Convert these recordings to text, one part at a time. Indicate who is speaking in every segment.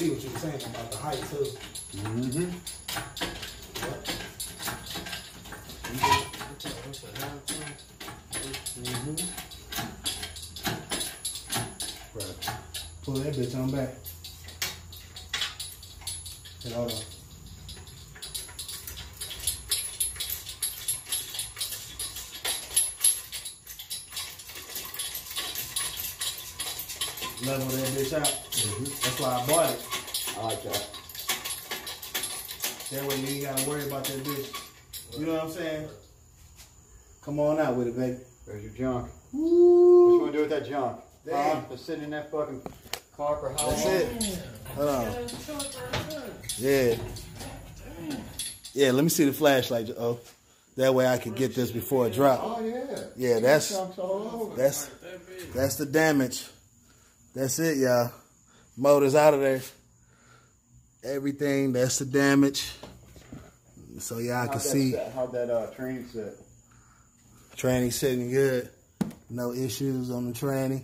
Speaker 1: see what you were saying about the height too.
Speaker 2: Mm-hmm.
Speaker 1: Yep. Mm-hmm. Right. Pull that bitch on back. Okay, hold on. Level that bitch out. Mm-hmm. That's why I bought it.
Speaker 2: I like that.
Speaker 1: That way you ain't gotta worry about that bitch. You know what I'm saying? Come on out with it, baby.
Speaker 2: There's your junk.
Speaker 1: Woo.
Speaker 2: What you want to do with that junk?
Speaker 1: Damn.
Speaker 2: Just sitting in that fucking car for how long?
Speaker 1: That's it. Hold on. Yeah. Yeah, let me see the flashlight. Oh, that way I can get this before it drops.
Speaker 2: Oh yeah.
Speaker 1: Yeah, that's
Speaker 2: That's
Speaker 1: the damage. That's it, y'all. Motor's out of there. Everything, that's the damage. So y'all can see.
Speaker 2: How'd that training sit?
Speaker 1: Tranny sitting good. No issues on the tranny.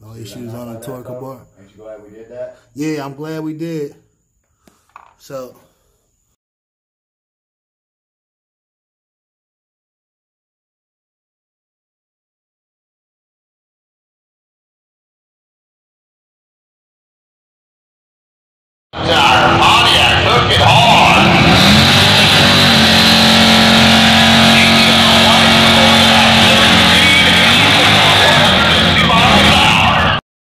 Speaker 1: No issues on the torque bar.
Speaker 2: Ain't you glad we did that?
Speaker 1: Yeah, I'm glad we did. So.
Speaker 3: Nah,